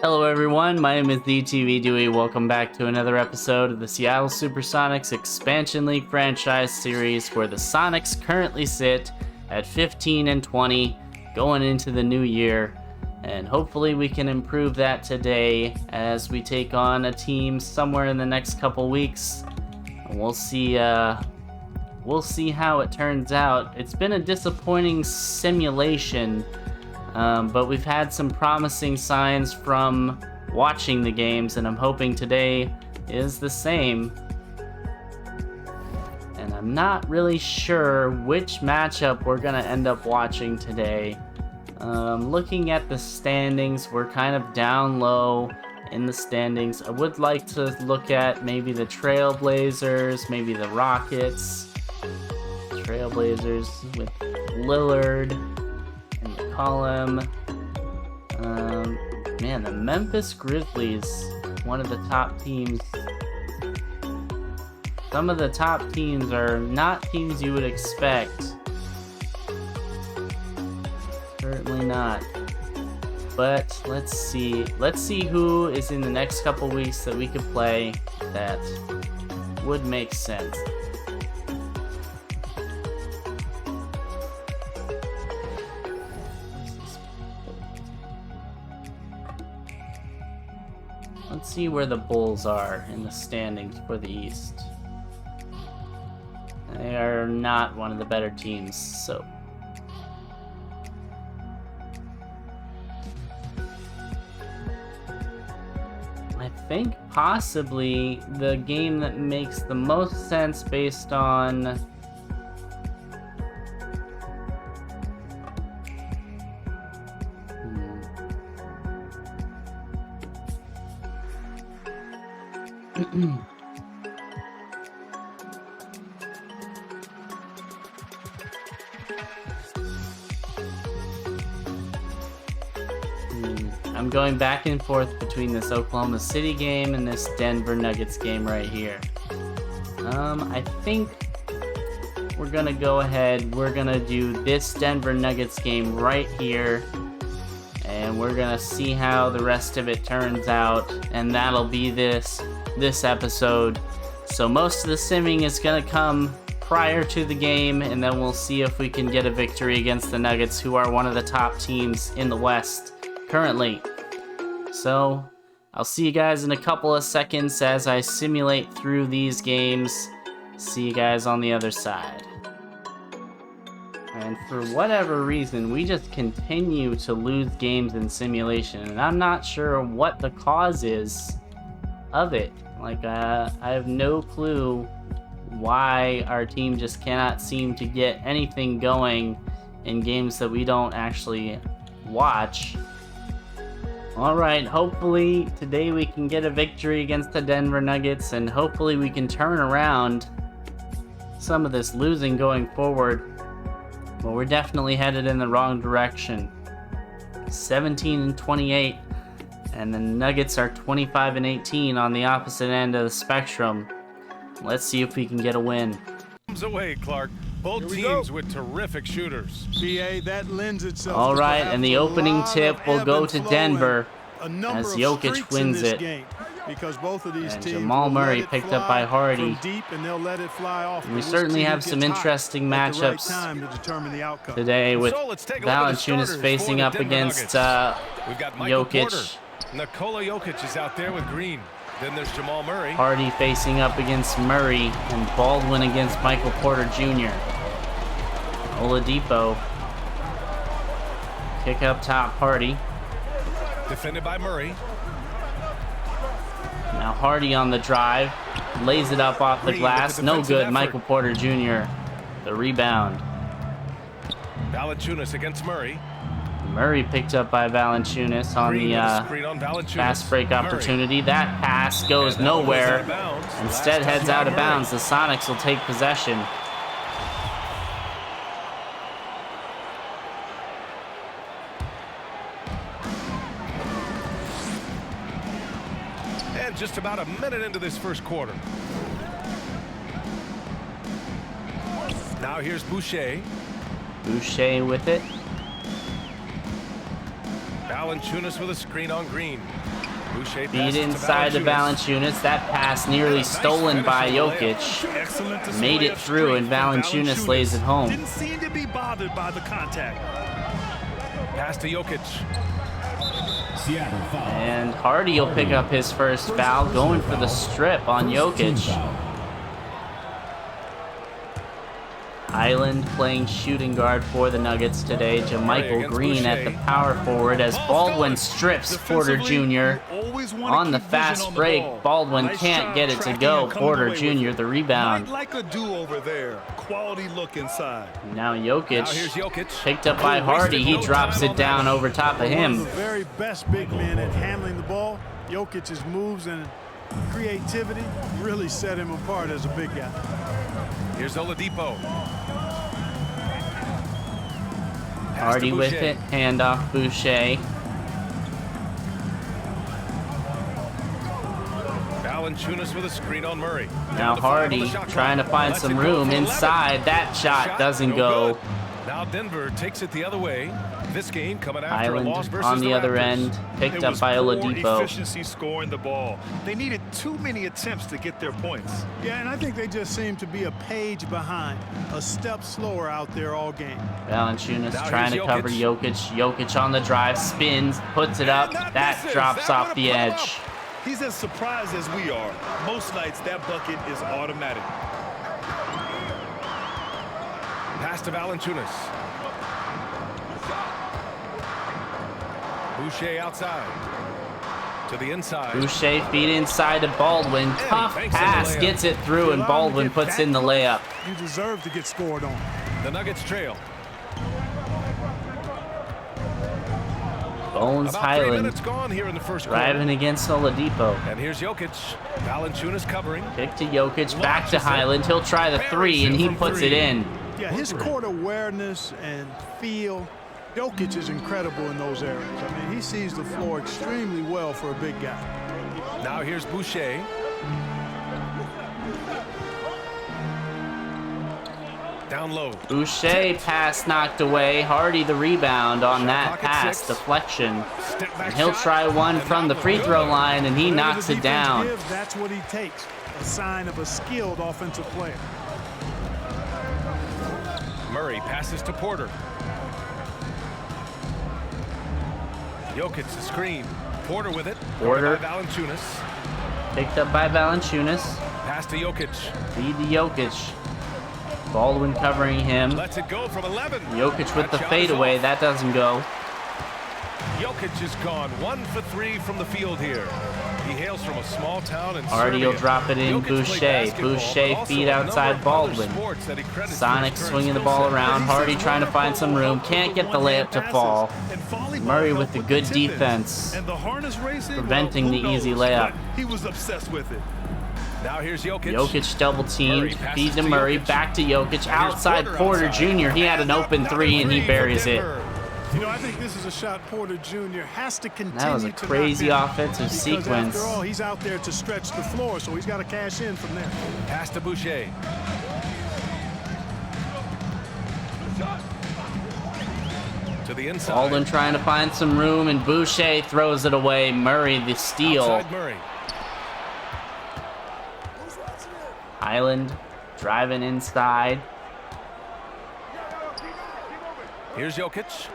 Hello everyone, my name is the TV Dewey. Welcome back to another episode of the Seattle Supersonics Expansion League franchise series, where the Sonics currently sit at 15-20 going into the new year, and hopefully we can improve that today as we take on a team somewhere in the next couple weeks. We'll see how it turns out. It's been a disappointing simulation. But we've had some promising signs from watching the games, and I'm hoping today is the same. And I'm not really sure which matchup we're going to end up watching today. Looking at the standings, we're kind of down low in the standings. I would like to look at maybe the Trailblazers, maybe the Rockets. Trailblazers with Lillard. Column. Man, the Memphis Grizzlies, one of the top teams. Some of the top teams are not teams you would expect. Certainly not. But let's see. Let's see who is in the next couple weeks that we could play that would make sense. Let's see where the Bulls are in the standings for the East. They are not one of the better teams, so. I think possibly the game that makes the most sense based on I'm going back and forth between this Oklahoma City game and this Denver Nuggets game right here. I think we're gonna go ahead. We're gonna do this Denver Nuggets game right here, and we're gonna see how the rest of it turns out, and that'll be this episode. So most of the simming is gonna come prior to the game, and then we'll see if we can get a victory against the Nuggets, who are one of the top teams in the West currently. So I'll see you guys in a couple of seconds as I simulate through these games. See you guys on the other side. And for whatever reason, we just continue to lose games in simulation, and I'm not sure what the cause is of it. Like, I have no clue why our team just cannot seem to get anything going in games that we don't actually watch. Alright, hopefully today we can get a victory against the Denver Nuggets, and hopefully we can turn around some of this losing going forward. But we're definitely headed in the wrong direction. 17-28, and the Nuggets are 25-18 on the opposite end of the spectrum. Let's see if we can get a win. Away, Clark. Both teams with terrific shooters. That lends itself. All right, and the opening tip will go to Denver as Jokic wins it. Because both of these and teams Jamal Murray picked up by Hardy. And we certainly have some interesting matchups today with Valanciunas facing up against Jokic. Nikola Jokic is out there with Green. Then there's Jamal Murray. Hardy facing up against Murray, and Baldwin against Michael Porter Jr. Oladipo. Kick up top, Hardy. Defended by Murray. Now Hardy on the drive. Lays it up off the glass. No good. Effort. Michael Porter Jr. The rebound. Valanciunas against Murray. Murray picked up by Valanciunas on the fast break opportunity. That pass goes nowhere. Instead heads out of bounds. The Sonics will take possession. And just about a minute into this first quarter. Now here's Boucher. Boucher with it. Valanciunas with a screen on Green. Boucher Feed inside to Valanciunas. That pass nearly stolen by Jokic. Excellent display Made it of through, and strength from Valanciunas lays it home. Didn't seem to be bothered by the contact. Pass to Jokic. And Hardy will pick up his first foul, going for the strip on Jokic. Highland playing shooting guard for the Nuggets today. JaMychal Green at the power forward as Baldwin strips Porter Jr. on the fast break. Baldwin can't get it to go. Porter Jr. the rebound. Like a do-over there. Quality look inside. Now Jokic, here's Jokic. Picked up by Hardy. He drops it down over top of him. One of the very best big men at handling the ball. Jokic's moves and creativity really set him apart as a big guy. Here's Oladipo. Hardy with it, handoff Boucher. Valanciunas with a screen on Murray. Now Hardy trying to find some room inside. That shot doesn't go. Now Denver takes it the other way. This game coming after Highland a loss versus on the other Raptors. end, picked up by Poor Oladipo. efficiency scoring the ball. They needed too many attempts to get their points. Yeah, and I think they just seem to be a page behind, a step slower out there all game. Valanciunas Now trying to here's cover Jokic. Jokic on the drive, spins, puts it up. That drops off the edge. He's as surprised as we are. Most nights that bucket is automatic. Pass to Valanciunas. Boucher outside. To the inside. Boucher feed inside to Baldwin. Tough pass, gets it through, and Baldwin puts in the layup. You deserve to get scored on. The Nuggets trail. Bones About 3 Highland minutes gone here in the first quarter. driving against Oladipo. And here's Jokic. Valanciunas covering. Kick to Jokic, back to Highland. He'll try the three, and he puts it in. Yeah, his court awareness and feel. Jokic is incredible in those areas. I mean, he sees the floor extremely well for a big guy. Now here's Boucher. Down low. Boucher pass knocked away. Hardy the rebound on that pass deflection. And he'll try one from the free throw line, and he knocks it down. That's what he takes. A sign of a skilled offensive player. Murray passes to Porter. Jokic the screen. Porter with it. Porter. By Valanciunas. Picked up by Valanciunas. Pass to Jokic. Feed to Jokic. Baldwin covering him. Lets it go from 11. Jokic with the That shot is fadeaway. off. That doesn't go. Jokic is gone 1 for 3 from the field here. He hails from a small town in Hardy will Serbia. drop it in. Jokic played Boucher. basketball, Boucher but also feed a number outside of Baldwin. other sports that he credits Sonic his current swinging the skill ball set. around. Hardy trying to find some room. Can't get the layup to fall. Murray with the good defense, And the harness racing, preventing well, the who easy knows, layup. but he was obsessed with it. Now here's Jokic. Jokic double teamed. Murray passes Feed to to Murray. Jokic. Back to Jokic. Outside Porter Jr. He had an open three, and he buries it. You know, I think this is a shot Porter Jr. has to continue That was a to crazy knock down, offensive because sequence. After all, he's out there to stretch the floor, so he's got to cash in from there. Pass to Boucher. To the inside. Baldwin trying to find some room, and Boucher throws it away. Murray the steal. Outside Murray. Highland driving inside. Here's Jokic.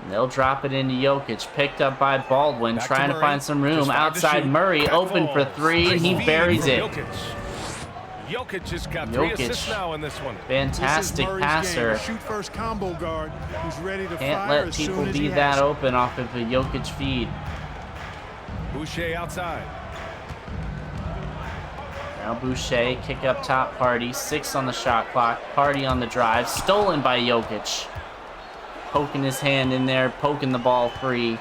They'll drop it into Jokic. Picked up by Baldwin. Back Trying to Murray. find some room. Just 5 to Outside shoot. Murray. Back Open for falls. 3, and he Nice feed buries from it. Jokic. Jokic just got 3 assists Jokic. now in this one. Fantastic This is Murray's passer. game. Shoot first combo guard who's ready to Can't fire let as people soon as he be has that it. open off of a Jokic feed. Boucher outside. Now Boucher, kick up top. Hardy, 6 on the shot clock. Hardy on the drive, stolen by Jokic. Poking his hand in there, poking the ball free.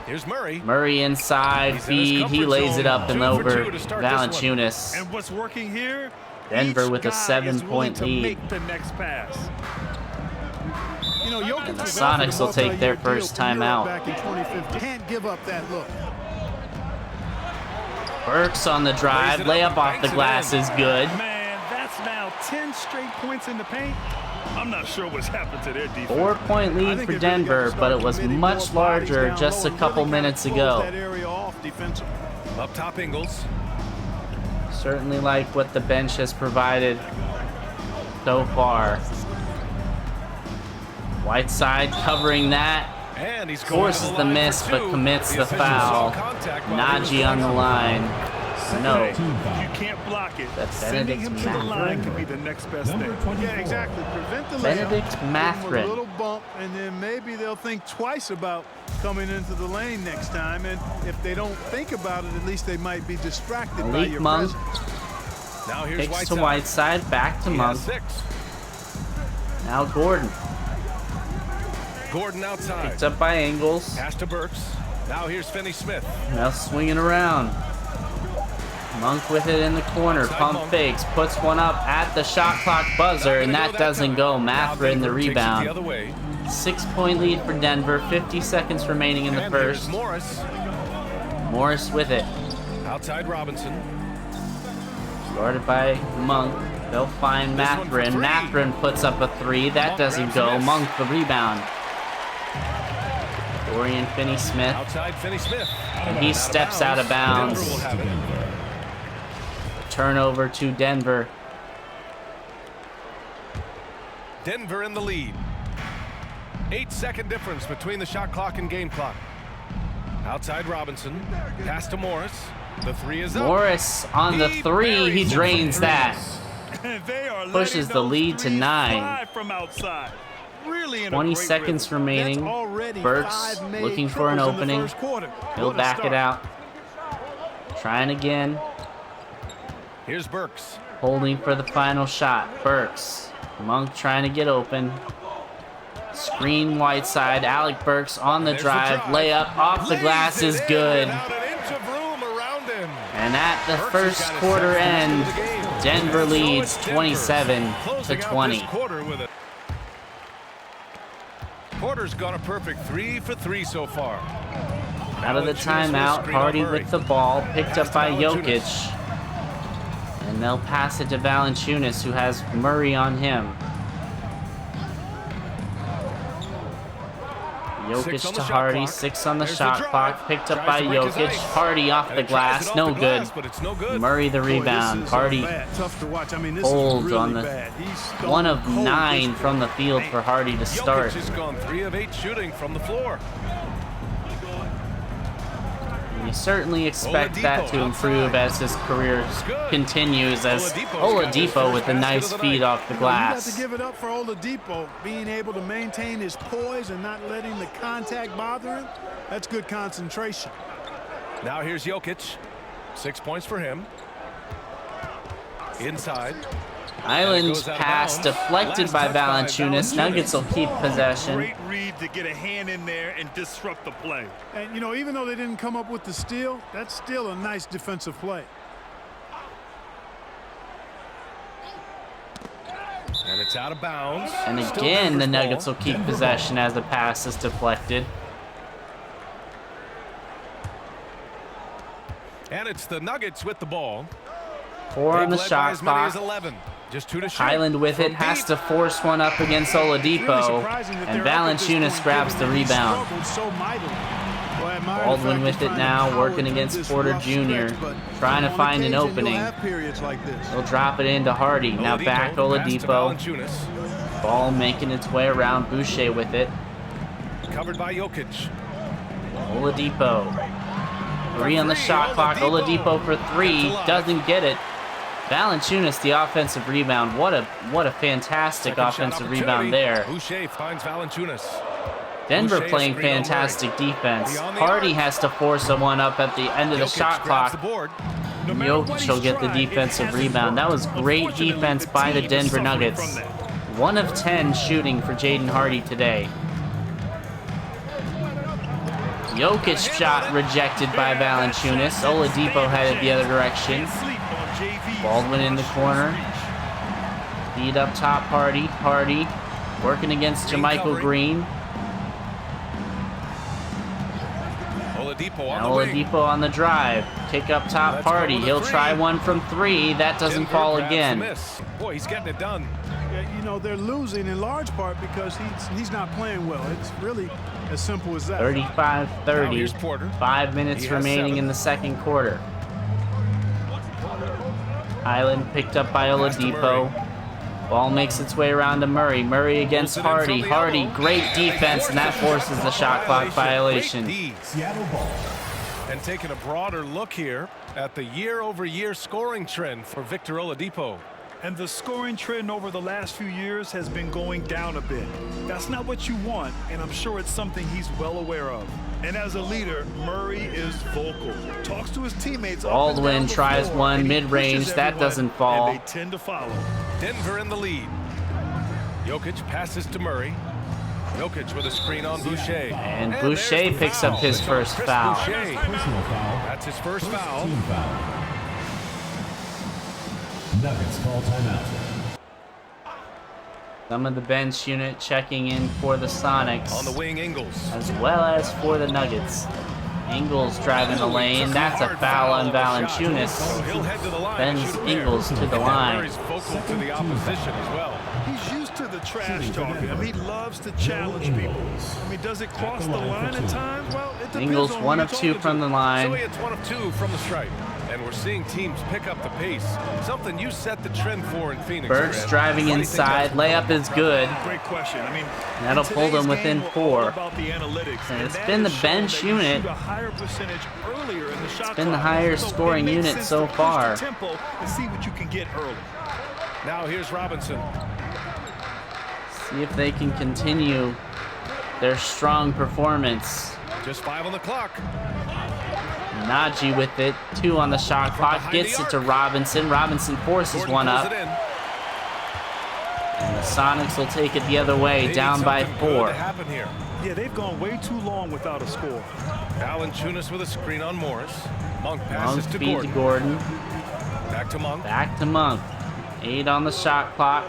Here's Murray. Murray inside, He's in his feed. He comfort lays zone. it up and 2 for over 2 to start this one. Valanciunas. And what's working here? Denver each with a guy 7-point is willing lead. to make the next pass. You know, Jokic And the was offered a Sonics will take their multi-year first deal from timeout. Europe Back in 2015. Can't give up that look. Burks on the drive, Lays it up layup and off the banks it glass in. is good. Man, that's now 10 straight points in the paint. I'm not sure what's happened to their defense. 4-point I lead think for they really gotta Denver, start but it was committing much more bodies larger down just a low, couple really kinda minutes close ago. that area off defensively. Up top, Ingles. Certainly like what the bench has provided so far. Whiteside covering that. And he's going Forces to the line miss, for but two. commits the official foul. saw contact while he was Najee on the running. line. No. You can't block it. That's Sending him to the Benedict line Mathurin. could be the next best thing. Yeah, exactly. Prevent the Benedict layup, give them Mathurin. a little bump, and then maybe they'll think twice about coming into the lane next time. And if they don't think about it, at least they might be distracted by Malik your Monk presence. Now here's kicks to Whiteside. Whiteside, back to He Monk. has 6. Now Gordon. Gordon outside. Picked up by Ingles. Pass to Burks. Now here's Finney-Smith. Now swinging around. Monk with it in the corner. Outside Pump Monk. fakes. Puts one up at the shot clock buzzer, and that doesn't go. Now Mathurin the Denver takes it rebound. the other way. 6-point lead for Denver. 50 seconds remaining in the And here's first. Morris. Morris with it. Outside Robinson. Guarded by Monk. They'll find This one for Mathurin. three. Mathurin puts up a 3. That Monk doesn't grabs the go. miss. Monk the rebound. Dorian Finney-Smith. Outside Finney-Smith. And he steps out of bounds. Denver will have it. Turnover to Denver. Denver in the lead. 8-second difference between the shot clock and game clock. Outside Robinson. Pass to Morris. The 3 is up. Morris on the 3. He buries it drains from that. They are Pushes letting the those lead to threes 9. fly from outside. Really in a 20 great seconds rhythm. remaining. That's already Burks 5 made looking for an triples in the opening. first quarter. He'll What a back it start. out. Trying again. Here's Burks. Holding for the final shot. Burks. Monk trying to get open. Screen Whiteside. Alec Burks on the There's drive. Layup off the Lays glass it is in good. without an inch of room around him. And at the Burks first has got his quarter second end, of the game. Denver And so leads it's Denver 27 closing to out 20. this quarter with it. Porter's got a perfect 3 for 3 so far. Out of the Valanciunas will timeout, screen on Hardy Murray. with the ball, picked Pass up to by Valanciunas. Jokic. And they'll pass it to Valanciunas, who has Murray on him. Jokic 6 on the to shot Hardy, clock. 6 on the There's the shot drive. clock, picked up Tries by to break his Jokic. ice. Hardy off And the it tries glass, it off no the good. glass, but it's no good. Murray the Boy, rebound. this is, Hardy bad. Tough to watch. I mean, this holds is really on the bad. He's one of stone cold 9 this from the field for Hardy to start. Jokic has gone 3 of 8 shooting from the floor. You certainly expect that to improve as his career continues, as Oladipo with a nice feed off the You got to glass. give it up for Oladipo, being able to maintain his poise and not letting the contact bother him. That's good concentration. Now here's Jokic. 6 points for him. Inside. Island's goes out of pass bounds. deflected Last by touch by Valanciunas. Valanciunas. Nuggets will keep possession. Great read to get a hand in there and disrupt the play. And, you know, even though they didn't come up with the steal, that's still a nice defensive play. And it's out of bounds. And Still again, the Denver's Nuggets ball. will keep possession as the pass is deflected. And it's the Nuggets with the ball. 4 on the They've led by shot as many as clock. 11. Just 2 to shoot. Highland with it, From has deep. to force one up against Really Oladipo. surprising that And they're up at this Valanciunas point, grabs given the that he rebound. struggled so mightily. Well, I admire the Baldwin fact with he's it trying to now, power working through against this Porter rough Jr., stretch, but trying to on find an occasion, opening. you'll have periods like this. He'll drop it into Hardy. Now back Pass to Oladipo. Valanciunas. Ball making its way around. Boucher with it. Covered by Jokic. Oladipo. 3 on the shot clock. Oladipo for 3. Doesn't get it. Valanciunas, the offensive rebound. What a fantastic Second shot offensive rebound opportunity. there. Boucher finds Valanciunas. Denver Boucher playing screen on Murray. fantastic defense. Beyond the Hardy arc. has to force a one up at the end of the Jokic shot grabs clock. the board. No matter what Jokic will he's get the tried, it defensive hasn't rebound. That was worked. great Unfortunately, defense the by the team is Denver suffering Nuggets. from that. 1 of 10 shooting for Jaden Hardy today. Jokic shot rejected by Valanciunas. Oladipo headed the other direction. Can't sleep on JV's Baldwin in the corner. Feed up top, Hardy. Hardy working against Green Jermichael covering. Green. Oladipo on Now the wing. Oladipo on the drive. Kick up top, Let's go Hardy. with a He'll three. try one from 3. That doesn't Denver fall grabs the again. miss. Boy, he's getting it done. Yeah, you know, they're losing in large part because he's not playing well. It's really as simple as that. 35-30. 5 minutes remaining in the second quarter. Highland picked up by Oladipo. Ball makes its way around to Murray. Murray against Hardy. Hardy, great defense, and that forces the shot clock violation. And taking a broader look here at the year-over-year scoring trend for Victor Oladipo. And the scoring trend over the last few years has been going down a bit. That's not what you want, and I'm sure it's something he's well aware of. And as a leader, Murray is vocal. Talks to his teammates. Baldwin tries one mid-range. That doesn't fall. And they tend to follow. Denver in the lead. Jokic passes to Murray. Jokic with a screen on Boucher. And Boucher picks up his first foul. That's his first foul. Nuggets call timeout. Some of the bench unit checking in for the Sonics. On the wing, Ingles. As well as for the Nuggets. Ingles driving the lane. That's a foul on Valanciunas. So he'll head to the line. Sends Ingles to the line. Murray's vocal to the opposition as well. He's used to the trash talking. I mean, he loves to challenge people. I mean, does it cross the line at times? Well, it depends. Ingles on 1 of 2 from the So line. it's 1 of 2 from the stripe. And we're seeing teams pick up the pace. Something you set the trend for in Phoenix. Burks driving inside. Layup is good. Great question. I mean, That'll pull them within 4. About the analytics, And it's been the bench unit. It's been the higher scoring unit so far. Tempo and see what you can get early. Now here's Robinson. See if they can continue their strong performance. Just 5 on the clock. Najee with it. 2 on the shot clock. Gets it to Robinson. Robinson forces one up. And the Sonics will take it the other way, down by 4. Yeah, they've gone way too long without a score. Valanciunas with a screen on Morris. Monk passes to feed Gordon. to Gordon. Back to Monk. Back to Monk. 8 on the shot clock.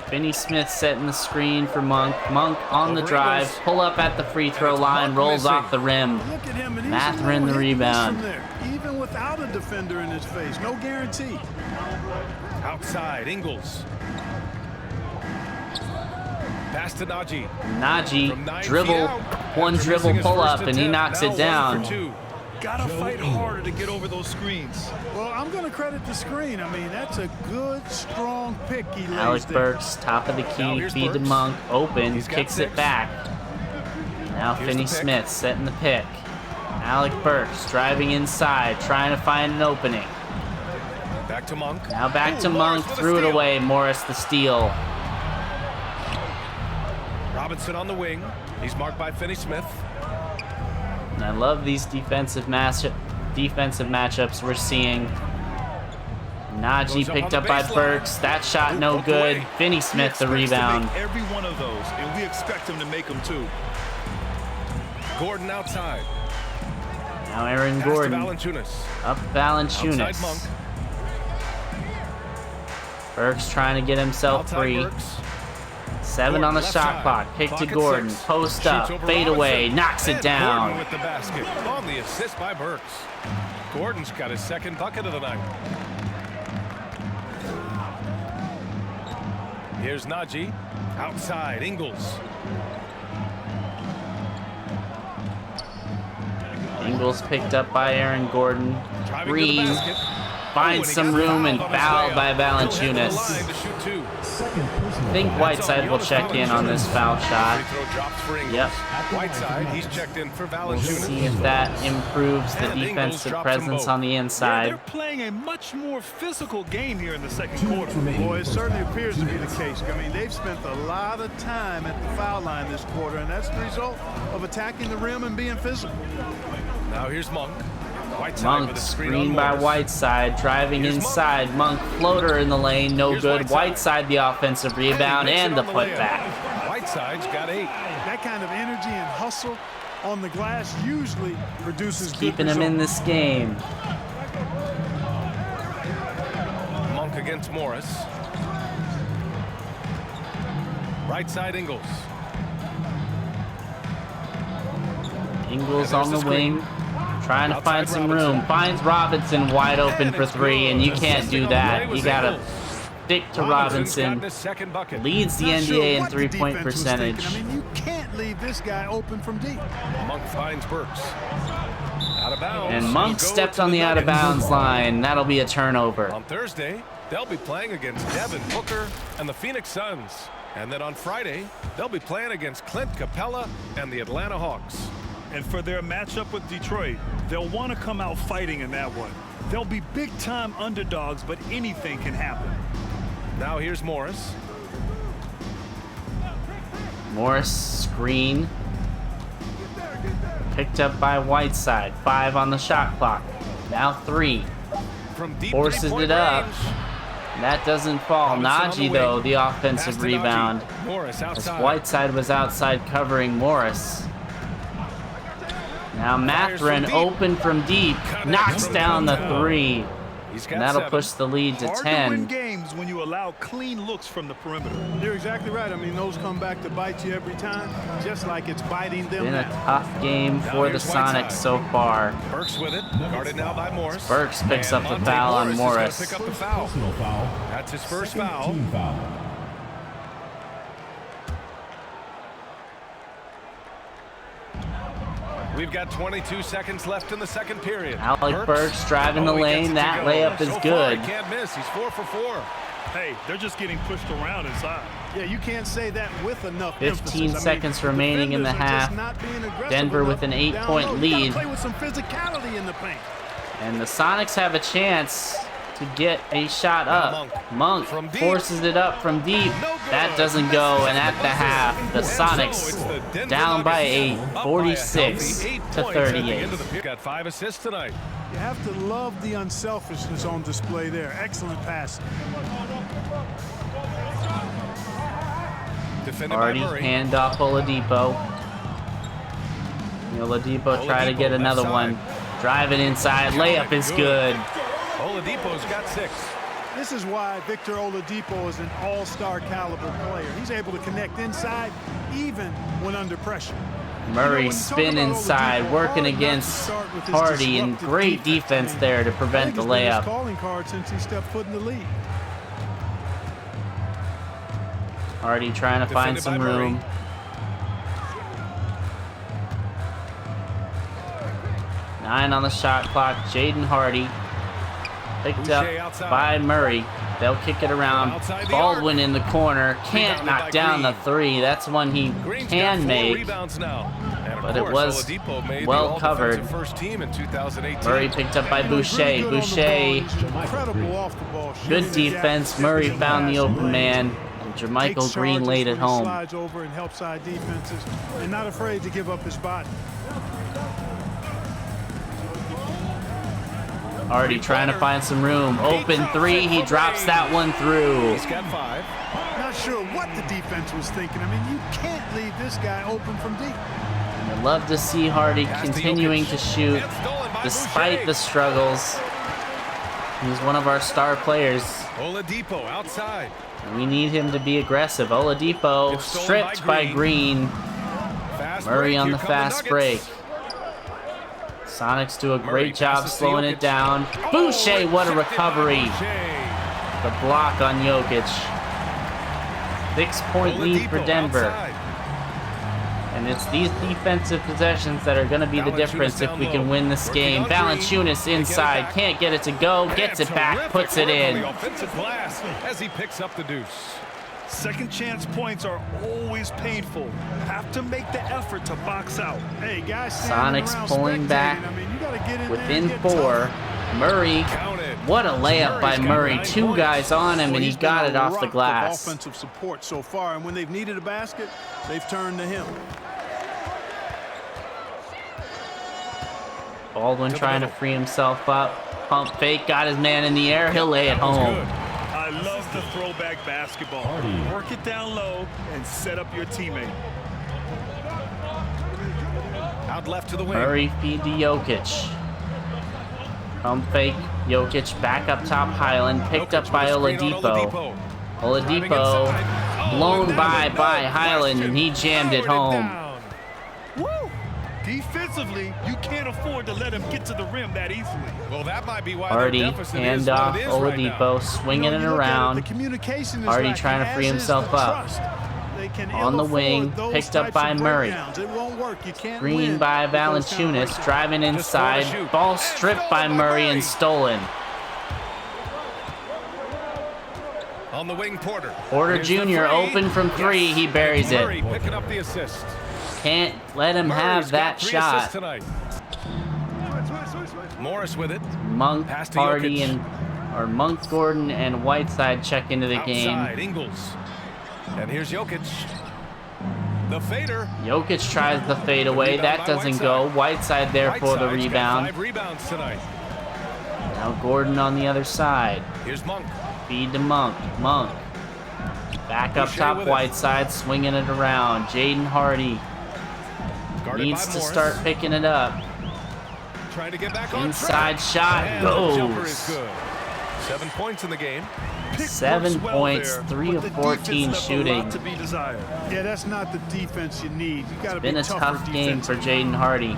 Finney-Smith setting the screen for Monk. Monk on the drive. Pull up at the free throw line. Rolls off the rim. Look at him, and he's Mathurin the hitting this rebound. from there, even without a defender in his face. No guarantee. Outside, Ingles. Pass to Najee. Najee dribble, one dribble pull up, and he knocks it down. Gotta fight harder to get over those screens. Well, I'm going to credit the screen. I mean, that's a good, strong pick he lays Alec there. Burks, top of the key, feed to Monk, open, kicks it back. Now Finney-Smith setting the pick. Alec Burks driving inside, trying to find an opening. Back to Monk. Now back to Monk, threw it away. Morris the steal. Robinson on the wing. He's marked by Finney-Smith. And I love these defensive matchups we're seeing. Najee picked up by Burks. That shot no good. Finney-Smith the rebound. Every one of those, and we expect him to make them too. Gordon outside. Now Aaron Pass to Gordon. Valanciunas. Up Valanciunas. Outside Monk. Burks trying to get himself Outside free. Burks. 7 on the Left shot side. clock. Kick to Clock at Gordon. 6. Post Shoots up. over Fade away. Robinson. Knocks it And down. Gordon with the basket on the assist by Burks. Gordon's got his second bucket of the night. Here's Najee. Outside, Ingles. Ingles picked up by Aaron Gordon. Driving to the Green basket. finds and he some got room and fouled on his fouled layup. by He'll head to the Valanciunas. line to shoot 2. I think Whiteside will check in on this foul shot. Free throw drops for Ingles. Yep. Whiteside, he's checked in for We'll Valanciunas. see if that improves the And Ingles defensive drops them presence both. on the Yeah, inside. they're playing a much more physical game here in the second quarter. Boy, it certainly appears to be the case. I mean, they've spent a lot of time at the foul line this quarter, and that's the result of attacking the rim and being physical. Now here's Monk. Whiteside Monk with a screen screen on by Morris. Whiteside, driving Here's inside. Monk floater in the lane, no Here's good. Whiteside. Whiteside the offensive rebound he makes and it the on the layup. putback. Whiteside's got 8. That kind of energy and hustle on the glass usually produces good Keeping him in results. this game. Monk against Morris. Right side Ingles. Ingles And on the there's the screen. wing, trying to Outside find some Robinson. room. Finds Robinson wide open for it's 3, and you good. can't do Assisting on the play that. was You gotta Ingles. stick to Robinson's Robinson. gotten his second bucket. Leads the Not NBA sure in what the three-point defense was percentage. thinking. I mean, you can't leave this guy open from deep. Monk finds Burks. Out of bounds. And Monk He'll go stepped to on the Nuggets. out-of-bounds line. That'll be a turnover. On Thursday, they'll be playing against Devin Booker and the Phoenix Suns. And then on Friday, they'll be playing against Clint Capella and the Atlanta Hawks. And for their matchup with Detroit, they'll want to come out fighting in that one. They'll be big-time underdogs, but anything can happen. Now here's Morris. Morris screen. Picked up by Whiteside. 5 on the shot clock. Now 3. From deep Forces three-point it up. range. That doesn't fall. Robinson on Najee, the though, wing. the offensive Pass to rebound. Najee. Morris As outside. Whiteside was outside covering Morris. Now Fires from Mathurin deep. open from deep. Cut it Knocks from down the downtown. 3. He's got And that'll 7. push the lead to Hard to win 10. games when you allow clean looks from the perimeter. You're exactly right. I mean, those come back to bite you every time, just like it's biting them Been a now. tough game Now for the here's Whiteside. Sonics so far. Burks with it. Guarded now by Morris. Burks picks And up the Monte foul on Morris is Morris. gonna pick up the foul. Personal foul. That's his first Second foul. Team foul. We've got 22 seconds left in the second period. Alec Burks driving the he gets lane. it to That go. layup is So far, good. he can't miss. He's 4 for 4. Hey, they're just getting pushed around inside. Yeah, you can't say that with enough 15 emphasis. I mean, seconds remaining in the defenders are just half. not being aggressive Denver enough with an down 8-point low. You lead. gotta play with some physicality in the paint. And the Sonics have a chance to get a shot up. Monk From deep. forces it up from deep. No good. That doesn't go. And at the half, the And so Sonics it's the Denver down by Nuggets 8, up by a 46 healthy 8 to points at the 38. end of the period. Got 5 assists tonight. You have to love the unselfishness on display there. Excellent passing. Defended Already by Murray. handoff Oladipo. Oladipo try to get Oladipo, another left one. Driving inside. Layup is good. Oladipo's got 6. This is why Victor Oladipo is an all-star caliber player. He's able to connect inside even when under pressure. Murray spin inside, working against Hardy, and great defense there to prevent the layup. Calling card since he stepped foot in the league. Hardy trying to find Defended some by Murray. room. Nine on the shot clock. Jaden Hardy picked up Boucher outside. by Murray. They'll kick it around. Outside the Baldwin in the corner. Can't Rebounded knock by down the Green. 3. That's one he Green's got can 4 make. rebounds now. And of But it course, was Oladipo made well the covered. all-defensive first team in 2018. Murray picked up by You know, he's Boucher. really good on the ball. Boucher, He's incredible off the ball. good shooting the gap, defense. Murray picking found the passing open lanes. man. And Jermichael Takes Green charges laid it when he home. Slides over and helps side defenses, and not afraid to give up his body. Hardy trying to find some room. Open 3. He drops that one through. He's got 5. Not sure what the defense was thinking. I mean, you can't leave this guy open from deep. I'd love to see Hardy Pass to continuing Jokic. to shoot And stolen by despite Boucher. the struggles. He's one of our star players. Oladipo outside. We need him to be aggressive. Oladipo It's stolen stripped by by Green. Fast Murray break. on Here the come fast Nuggets. break. Sonics do a Murray great job passes to slowing it Jokic. down. Oh, Boucher, what a rejected by recovery. Boucher. The block on Jokic. 6-point lead for Oladipo Denver. outside. And it's these defensive possessions that are going to be the Valanciunas difference if down we can low. win this Working game. on Green. Valanciunas They get it inside, back. can't get it to go, gets And it back, terrific puts it work on in. the offensive glass as he picks up the deuce. Second chance points are always painful. Have to make the effort to box out. Hey, guys, standing Sonics around pulling spectating. back I mean, you gotta get in there within and get 4. tough. Murray, Count it. what a layup by Murray's got Murray. 9 2 points. guys on him, Well, and he he's been got a it off the rock of glass. offensive support so far, and when they've needed a basket, they've turned to him. Baldwin To the trying to middle. free himself up. Pump fake, got his man in the air. He'll lay it That was home. good. I love the throwback basketball. Hardy. Work it down low and set up your teammate. Out left to the wing. Murray feed to Jokic. Pump fake. Jokic back up top. Highland picked up Jokic by with a screen on Oladipo. Driving Oladipo inside. Oh, blown and by that was no Highland, and he jammed it question. home. Powered it down. Woo! Defensively, you can't afford to let him get to the rim that easily. Well, that might be why Hardy, their deficit is what handoff, it is right now. Oladipo swinging it around. Hardy trying to free himself up. On the wing, picked up by Murray. Screen by Valanciunas, driving inside. Ball stripped by Murray and stolen. On the wing, Porter. Porter Here's the Jr. three. open from three. Yes. He buries Murray it. picking up the assist. Can't let him have Murray's that got 3 shot. assists tonight. Morris with it. Monk, Pass to Hardy, Jokic. or Monk, Gordon, and Whiteside check into the Outside, game. Ingles. And here's Jokic. The fader. Jokic tries the fadeaway. Rebound That by doesn't Whiteside. go. Whiteside there for the Whiteside's got rebound. 5 rebounds tonight. Now Gordon on the other side. Here's Monk. Feed to Monk. Monk. Back up Boucher top, with it. Whiteside, swinging it around. Jaden Hardy Guarded needs by to Morris. start picking it up. Trying to get back on Inside track. shot And the jumper goes. is good. 7 points in the game. 7 Works well points, there, 3 but of the 14 defense left a shooting. lot to be desired. Yeah, that's not the defense you need. You got to be Been a tougher tough game for defensively. Jaden Hardy.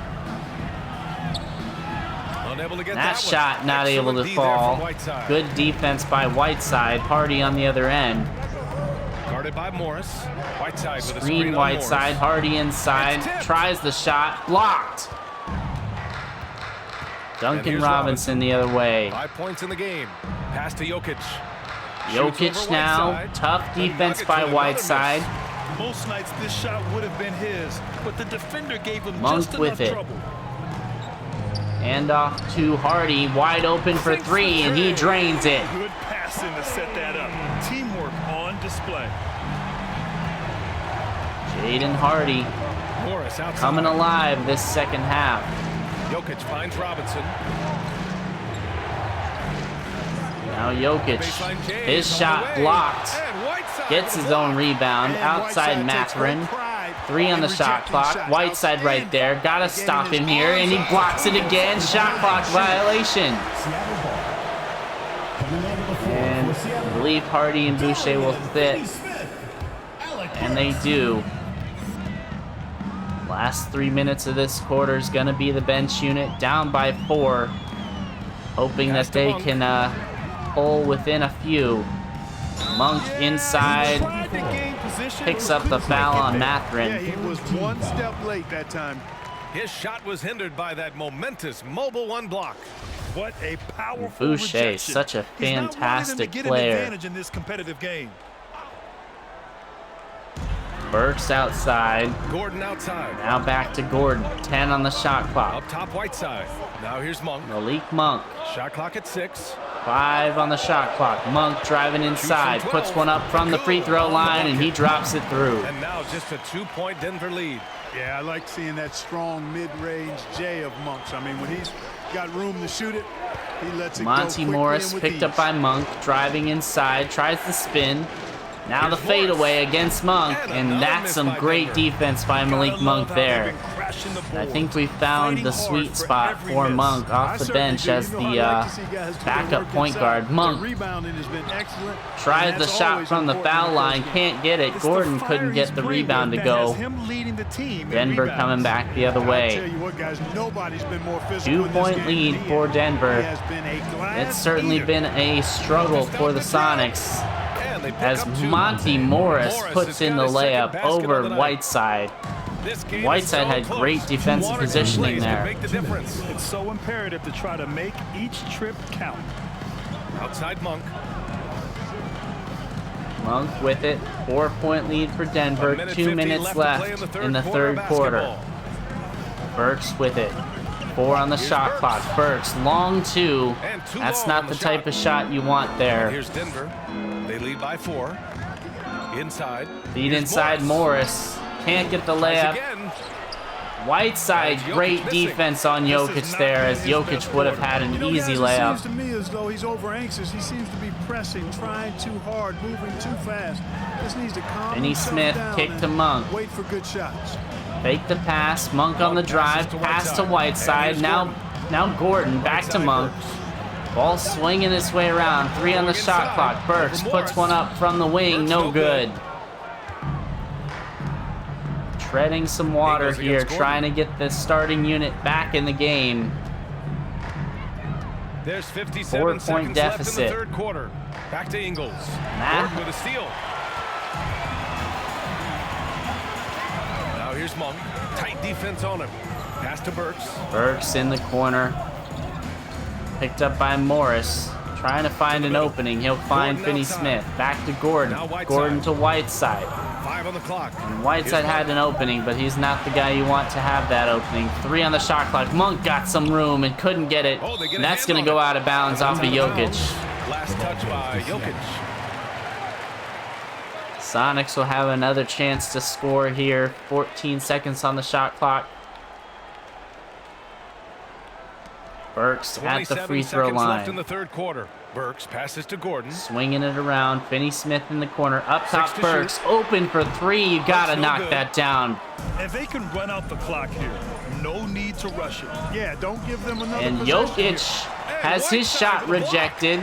Unable to get That one. shot not able Excellent to D there fall. from Whiteside. Good defense by Whiteside. Hardy on the other end. Guarded by Morris. Whiteside with a Screen screen on Whiteside. Morris. Hardy inside. It's tipped. Tries the shot. Blocked. Duncan here's Robinson the other way. 5 points in the game. Pass to Jokic. Shoots Jokic over now. Whiteside. Tough The defense Nuggets by with another Whiteside. miss. Most nights this shot would have been his, but the defender gave him Monk just with enough it. trouble. And off to Hardy. Wide open for 3, and he drains it. Good passing to set that up. Teamwork on display. Jaden Hardy Morris outside. coming alive this second half. Jokic finds Robinson. Now Jokic. Baseline James His on shot the way. blocked. And Whiteside Gets with his a own block. rebound. And Outside Whiteside takes great Mathurin. pride 3 on the in shot rejecting clock. shots. Whiteside right there. Gotta Outstanding. stop him Getting here, his and he arms blocks it up. again. Shot clock violation. Seattle ball. Coming onto the floor And for Seattle. I believe Hardy and Boucher will sit, and they do. Last 3 minutes of this quarter is going to be the bench unit, down by 4, hoping Pass that to they Monk. can pull within a few. Monk inside, Tried to gain position, picks but up the couldn't foul make it on there. Yeah, Mathurin. he was one step late that time. His shot was hindered by that momentous mobile 1 block. What a powerful Boucher, rejection. such a He's not wanting fantastic them to get player. an advantage in this competitive game. Burks outside, Gordon outside. now back to Gordon. 10 on the shot clock. Up top, Whiteside. Now here's Monk. Malik Monk. Shot clock at 6. 5 on the shot clock. Monk driving inside, from puts 12. one up from the free throw line, and he drops it through. And now just a 2-point Denver lead. Yeah, I like seeing that strong mid-range J of Monk's. I mean, when he's got room to shoot it, he lets it go Monty quickly Morris and with picked up ease. by Monk, driving inside, tries the spin. Now the Here's Morris. fadeaway against Monk, And and another that's miss some by great Denver. defense by Malik Gotta Monk love how they've there. been crashing the I boards. think we found the Fighting sweet hard for spot every for miss. Monk I off the certainly bench do. as You know, the I like to see guys do their backup work point inside. guard. The Monk rebounding has been excellent. tries and the that's shot always from the important foul in a line, close game. can't get it. It's the Gordon fire couldn't he's get the playing rebound to with that has go. him leading the team in Denver rebounds. coming back the other I tell way. you what, guys, nobody's been more physical in this 2-point game lead than he for is. Denver. He has been a glass It's certainly eater. been a struggle for the Sonics And they pick as up 2. Monty Morris puts has in got the his second layup basket over of the night. Whiteside. This game is Whiteside so had close. great defensive 1 or 2 positioning plays there. can make the difference. It's so imperative to try to make each trip count. Outside Monk. Monk with it. 4-point lead for Denver. 1 minute 2 50 minutes left to play left in the third of quarter. basketball. Burks with it. 4 on the Here's shot Burks. clock. Burks, long 2. And 2 That's long not on the the type shot. of shot you want And there. here's Denver. They lead by 4. Inside. Feed Here's inside Morris. Can't get the Tries layup. again. Whiteside, Jokic great missing. defense on This has Jokic not there, been as his Jokic best would have quarter. had an You know, easy guys, layup. It seems to me as though he's over anxious. He seems to be pressing, trying too hard, moving too fast. Just needs to calm Finney himself Smith down kick and to Monk. Wait for good shots. Fake the pass. Monk on the Monk drive. passes to Pass to Whiteside. Whiteside. And Now, here's now Gordon back to Whiteside Monk. Burks. Ball swinging its way around. 3 on the Going shot inside. clock. Burks Over puts Morris. one up from the wing. Burks No no good. good. treading some water Ingles here, against Gordon. trying to get the starting unit back in the game. There's 57 4-point seconds deficit. left in the third quarter. Back to Ingles. Nah. Gordon with a steal. Now here's Monk. Tight defense on him. Pass to Burks. Burks in the corner. Picked up by Morris. Trying to find an opening. He'll find Gordon Finney-Smith. outside. Back to Gordon. Now Whiteside. Gordon to Whiteside. 5 on the clock. And Whiteside Here's had an opening, but he's not the guy you want to have that opening. 3 on the shot clock. Monk got some room and couldn't get it. Oh, they get a And that's hand going to on go it. out of bounds off of Jokic. Last touch by Jokic. Sonics will have another chance to score here. 14 seconds on the shot clock. Burks at the free throw 27 seconds left in line. the third quarter. Burks passes to Gordon. Swinging it around. Finney-Smith in the corner. Up top, 6 to Burks. shoot. Open for 3. You got to no knock good. that down. And they can run out the clock here. No need to rush it. Yeah, don't give them another And possession Jokic here. has his Whiteside shot with the block. rejected.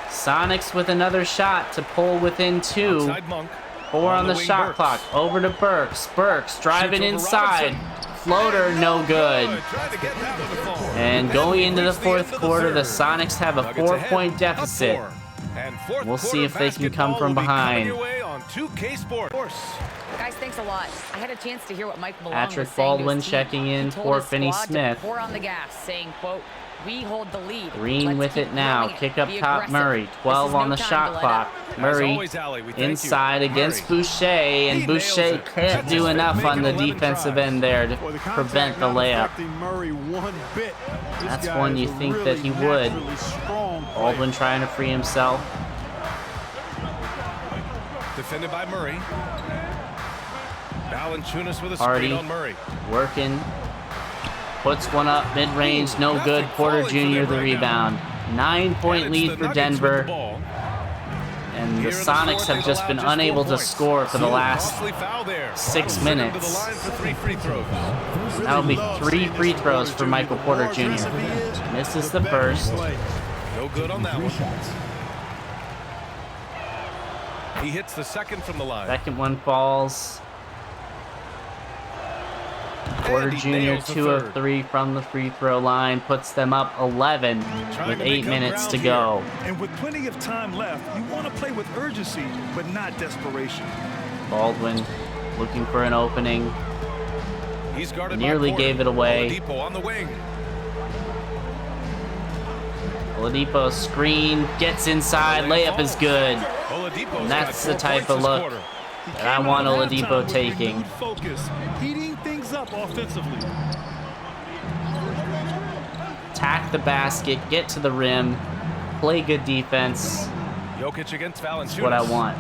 Sonics with another shot to pull within 2. Outside Monk. 4 on the wing, shot Burks. clock. Over to Burks. Burks driving Shoots over inside. Robinson. Floater, no good. Tried to get that one to fall. And going into the Reached fourth end of quarter, the third. Sonics have a Nuggets 4-point ahead, up deficit. 4. And fourth We'll see quarter if they can come basketball from will be coming behind. your way on 2K Sports. Guys, thanks a lot. I had a chance to hear what Mike Malone Patrick was saying to Baldwin his team. checking in He told for his squad to Finney-Smith. pour on the gas, saying, quote, "We hold the lead. Green Let's with keep it now. growing it. Kick up Be top aggressive. Murray. This 12 is on no the time shot to let clock. up." Murray always, Allie, we thank you. inside against Murray. Boucher, and He nails Boucher it. can't That's do his enough making on the 11 defensive tries. end there to Boy, the contact prevent the not layup. affecting Murray one bit. This That's guy one is you a think really that he would. naturally strong player. Baldwin trying to free himself. Defended by Murray. Valanciunas with a Hardy. screen on Murray. Working. Puts one up mid-range, no Nothing good. Porter falling for Jr. them the right rebound. And 9-point it's lead the for Nuggets with the Denver. ball. And the Here in the Sonics fourth, have they've just allowed been just 4 unable to points. score for the last Costly foul there. 6 Robinson into minutes. the line for 3 free throws. That'll be Love 3 seeing free this throws Porter for Jr. Michael The Porter more Jr. aggressive he is, Misses the the better he first. plays. No good on that 3 one. shots. He hits the second from the line. Second one falls. Porter And he Jr. nails the 2 of third. 3 from the free throw line. Puts them up 11 Trying with to 8 make up minutes to ground go. And with plenty of time left, you want to play with urgency, but not desperation. Baldwin looking for an opening. He's guarded Nearly by Porter. gave it away. Oladipo on the wing. Oladipo screen, gets inside, layup is good. Oladipo's That's got the 4 type points of this look quarter. He that I came want out of Oladipo halftime with taking. renewed focus, heating things up offensively. Attack the basket, get to the rim, play good defense. Jokic against Valanciunas. That's what I want.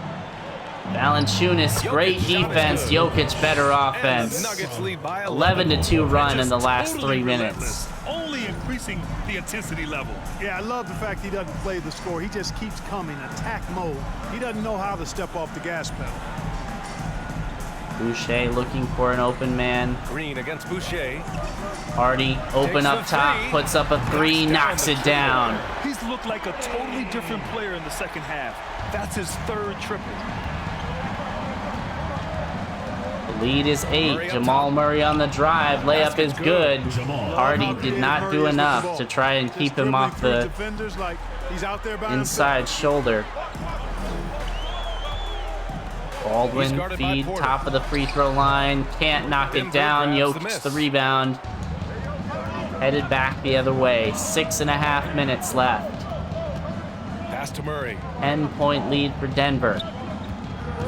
Valanciunas, great Jokic shot is defense. good. Jokic, better And the offense. Nuggets lead by 11-2 run in Just the last totally 3 minutes. relentless, only increasing the intensity level. Yeah, I love the fact he doesn't play the score. He just keeps coming, attack mode. He doesn't know how to step off the gas pedal. Boucher looking for an open man. Green against Boucher. Hardy, open Takes up the top, three. puts up a 3, knocks it down. He's looked like a totally different player in the second half. That's his 3rd triple. The lead is 8. Murray up Jamal top. Murray on the drive. Layup is Basket's good. good. Jamal. Hardy did not do enough to try and keep him off the defenders like he's out there by inside shoulder. He's Baldwin guarded by feed, Porter. top of the free throw line. Can't knock it Denver down. grabs the Jokic miss. the rebound. Headed back the other way. 6.5 minutes left. Pass to Murray. 10-point lead for Denver.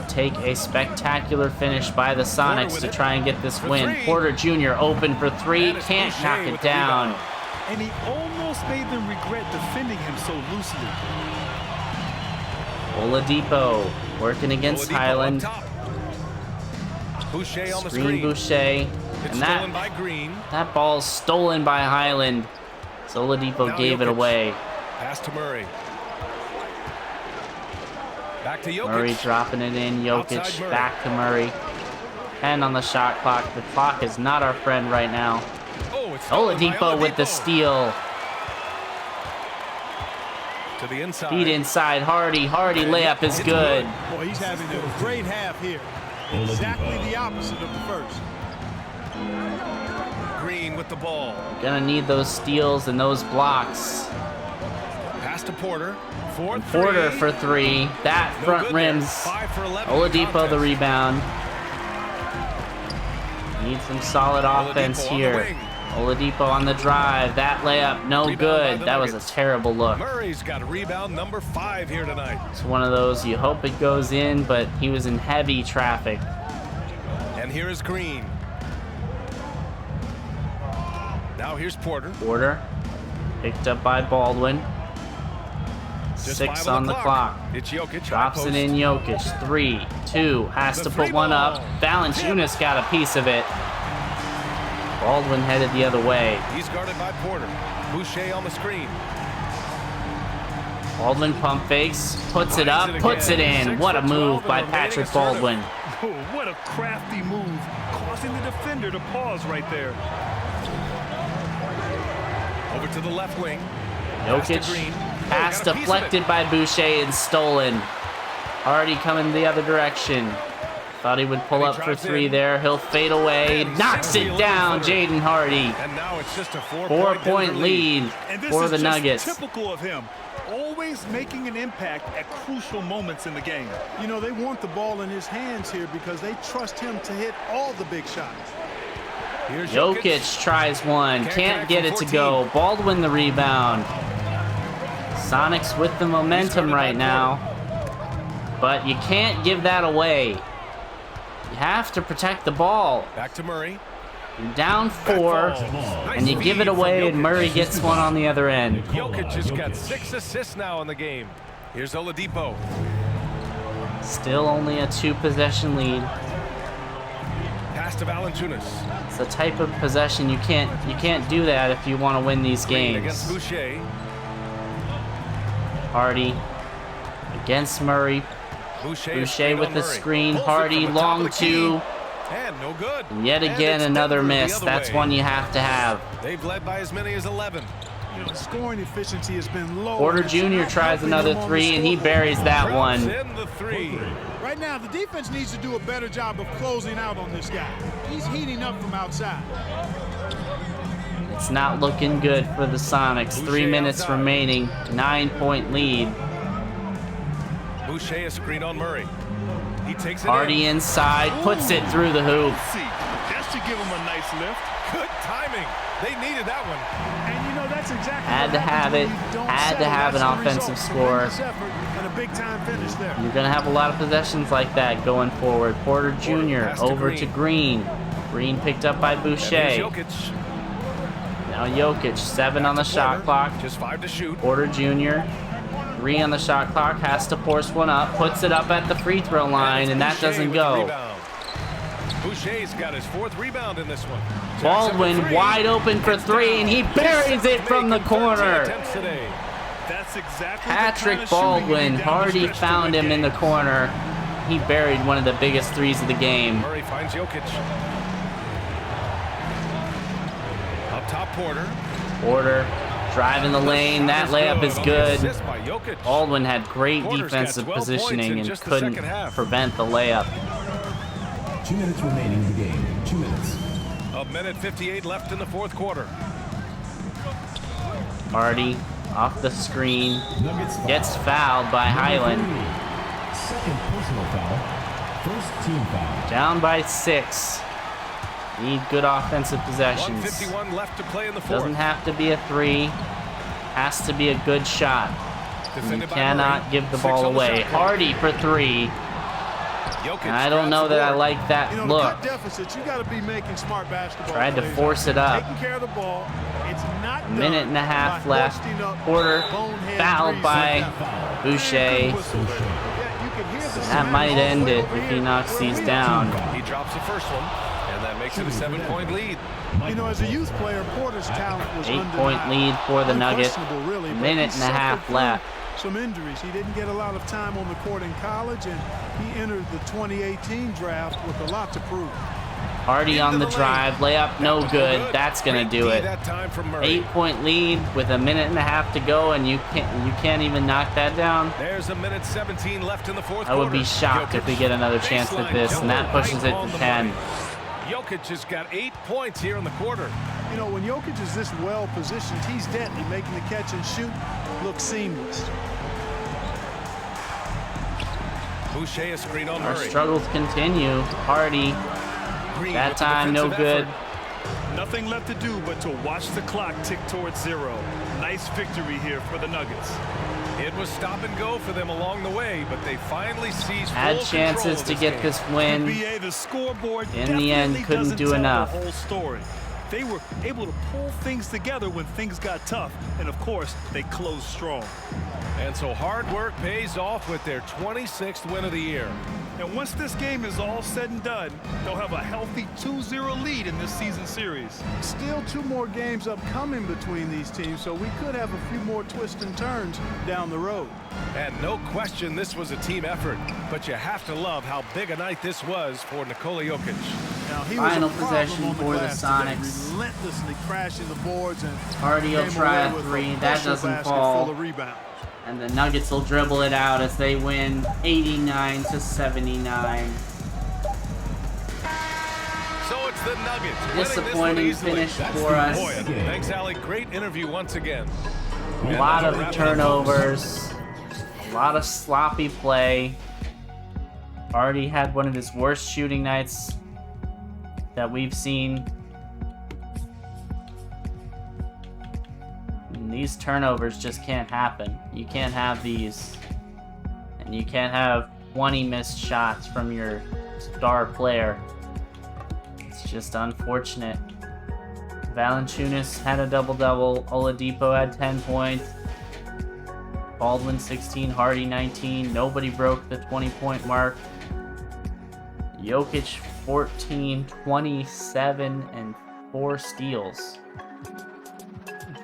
Take a spectacular finish by the Sonics with to it. try and get this For win. three. Porter Jr. open for 3. And it's Can't Boucher knock it with the down. rebound. And he almost made them regret defending him so loosely. Oladipo working against Oladipo Highland. up top. Boucher on the Screen screen. Boucher. It's And stolen that, by Green. that ball's stolen by Highland. So Oladipo Now gave it Jokic. away. Pass to Murray. Back to Jokic. Murray dropping it in. Jokic Outside Murray. back to Murray. 10 on the shot clock. The clock is not our friend right now. Oh, it's stolen by Oladipo with the Oladipo. steal. To the inside. Feed inside. Hardy. Hardy layup is good. Boy, he's having a great half here. Exactly the opposite of the first. Green with the ball. Gonna need those steals and those blocks. Pass to Porter. Porter for 3. That front rims. 5 for 11. Oladipo the rebound. Need some solid offense here. Oladipo on the drive. That layup, no good. That was a terrible look. Murray's got rebound number 5 here tonight. It's one of those you hope it goes in, but he was in heavy traffic. And here is Green. Now here's Porter. Porter picked up by Baldwin. Just 6 5 on the clock. It's Jokic. Drops it in Jokic. 3, 2. Has to put one up. Valanciunas got a piece of it. Baldwin headed the other way. He's guarded by Porter. Boucher on the screen. Baldwin pump fakes. Puts it up. Puts it in. What a move by Patrick Baldwin. Oh, what a crafty move. Causing the defender to pause right there. Over to the left wing. Jokic. Pass deflected by Boucher and stolen. Hardy coming the other direction. Thought he would pull up for 3 there. He'll fade away. Knocks it down, Jaden Hardy. And now it's just a 4-point lead for the Nuggets. Typical of him. Always making an impact at crucial moments in the game. You know, they want the ball in his hands here because they trust him to hit all the big shots. Here's Jokic tries one. Can't get it to go. Baldwin the rebound. Sonics with the momentum right now. But you can't give that away. You have to protect the ball. Back to Murray. You're down 4, and you give it away, and Murray gets one on the other end. Jokic has got 6 assists now in the game. Here's Oladipo. Still only a 2-possession lead. Pass to Valanciunas. It's the type of possession you can't do that if you want to win these Green games. against Boucher. Hardy against Murray. Boucher with the screen. Hardy long 2. And no good. And yet And again it's another Denver the miss. other That's way. one you have to have. They've led by as many as 11. You know, scoring efficiency has been low. Porter It's Jr. not tries helping them another on the 3, and he scoreboard. buries that Drops one. in the 3. Right now, the defense needs to do a better job of closing out on this guy. He's heating up from outside. It's not looking good for the Sonics. 3 minutes outside. remaining. 9-point lead. Boucher a screen on Murray. He takes it Hardy in. inside, puts it through the hoop. See, that should give him a nice lift. Good timing. They needed that one. And you know, that's exactly Had what to happens have when it. you don't Had to settle. have an That's the offensive result. score. Tremendous effort and a big-time finish there. You're going to have a lot of possessions like that going forward. Porter Jr. pass to over Green. to Green. Green picked up by And here's Boucher. Jokic. Now Jokic, 7 on the To shot Porter. clock. Just 5 to shoot. Porter Jr. 3 on the shot clock, has to force one up, puts it up at the free throw line, and that Boucher doesn't with the go. rebound. Boucher's got his 4th rebound in this one. Baldwin wide open for 3, and he buries it from the corner. That's exactly Patrick the kind of shooting you Baldwin, need down the Hardy stretch to found win him in the games. corner. He buried one of the biggest 3s of the game. Murray finds Jokic. Up top, Porter. Porter driving the lane, that layup is good. Assist by Jokic. Baldwin had great Porter's got defensive 12 points positioning in and just the couldn't second half. prevent the layup. 2 minutes remaining in the game. 2 minutes. A minute 58 left in the 4th quarter. Hardy off the screen, Nuggets foul. gets fouled by Highland. 2nd personal foul. 1st team foul. Down by 6. Need good offensive possessions. 1:51 left to play in the 4th. Doesn't have to be a 3. Has to be a good shot. You Defended by cannot Murray. give the 6 ball on the away. shot clock. Hardy for 3. Jokic And I don't grabs know the that I board. like that You know, to look. cut deficits, you got to be making smart basketball Tried to plays. force it up. Taking care of the ball. It's not done Minute and a half by left. posting up Porter bonehead fouled threes by like that. Boucher. Yeah, you can hear the That cement might all the end way it over if here he knocks where these we are. down. He drops the first one, and that makes it a 7-point lead. You know, as a youth player, Porter's talent was 8-point undeniable. lead for the Nuggets. Unquestionable, really, but Minute he and a half suffered through left. Some injuries. He didn't get a lot of time on the court in college, and he entered the 2018 draft with a lot to prove. Hardy on the drive, layup, no good. That's gonna do it. That time from Murray. 8-point lead with a minute and a half to go, and you can't even knock that down. There's a minute 17 left in the fourth I would be quarter. shocked if we get another chance at this, and that pushes it to 10. Jokic has got 8 points here in the quarter. You know, when Jokic is this well positioned, he's deadly, making the catch and shoot look seamless. Boucher a screen on Our Murray. struggles continue. Hardy, Green that with the time no defensive good. effort. Nothing left to do but to watch the clock tick towards 0. Nice victory here for the Nuggets. It was stop and go for them along the way, but they finally seized Had full chances control of to get game. this win. NBA, the scoreboard In the end, definitely couldn't doesn't do tell enough. The whole story. They were able to pull things together when things got tough, and of course, they closed strong. And so hard work pays off with their 26th win of the year. And once this game is all said and done, they'll have a healthy 2-0 lead in this season series. Still 2 more games upcoming between these teams, so we could have a few more twists and turns down the road. And no question this was a team effort, but you have to love how big a night this was for Nikola Jokic. Now, he Final was a problem possession on for the glass today, Sonics. relentlessly crashing the boards and Hardy will came try away a with 3. a That special doesn't basket fall. full of rebounds. And the Nuggets will dribble it out as they win 89-79. So it's the Nuggets winning this one Disappointing easily. finish That's for the us. Boy, thanks, Allie. Great interview once again. A lot of turnovers, a lot of sloppy play. Hardy had one of his worst shooting nights that we've seen. And these turnovers just can't happen. You can't have these. And you can't have 20 missed shots from your star player. It's just unfortunate. Valanciunas had a double-double. Oladipo had 10 points. Baldwin 16, Hardy 19. Nobody broke the 20-point mark. Jokic 14, 27, and 4 steals.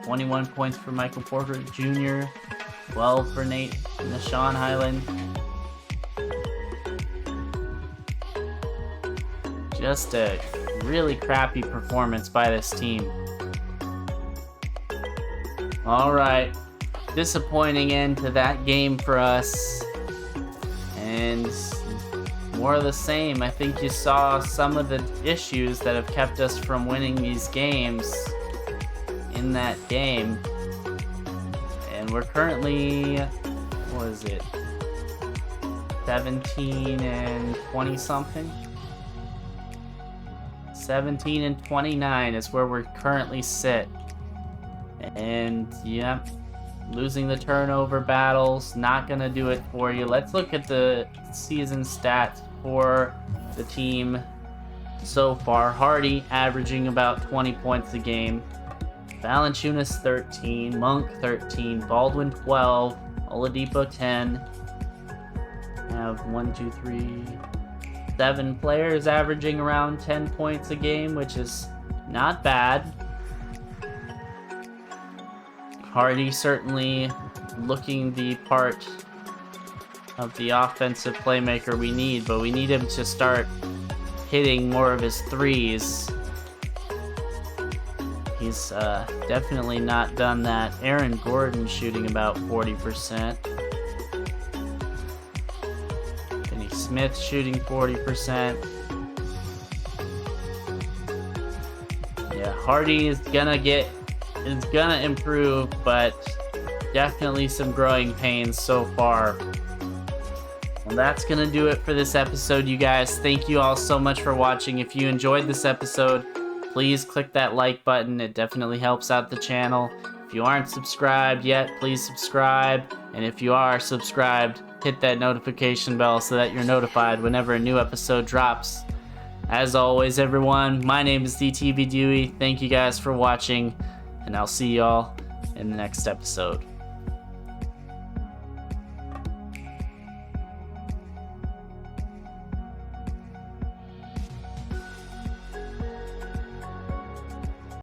21 points for Michael Porter Jr., 12 for Nashawn Highland. Just a really crappy performance by this team. Alright, disappointing end to that game for us. And more of the same. I think you saw some of the issues that have kept us from winning these games in that game. And we're currently, what is it, 17 and 20 something? 17 and 29 is where we're currently sit. And yeah, losing the turnover battles, not gonna do it for you. Let's look at the season stats for the team so far. Hardy averaging about 20 points a game. Valanciunas 13, Monk 13, Baldwin 12, Oladipo 10. I have 7 players averaging around 10 points a game, which is not bad. Hardy certainly looking the part of the offensive playmaker we need, but we need him to start hitting more of his threes. He's definitely not done that. Aaron Gordon shooting about 40%. Finney Smith shooting 40%. Yeah, Hardy is gonna improve, but definitely some growing pains so far. Well, that's gonna do it for this episode, you guys. Thank you all so much for watching. If you enjoyed this episode, please click that like button. It definitely helps out the channel. If you aren't subscribed yet, please subscribe. And if you are subscribed, hit that notification bell so that you're notified whenever a new episode drops. As always, everyone, my name is DTV Dewey. Thank you guys for watching, and I'll see y'all in the next episode.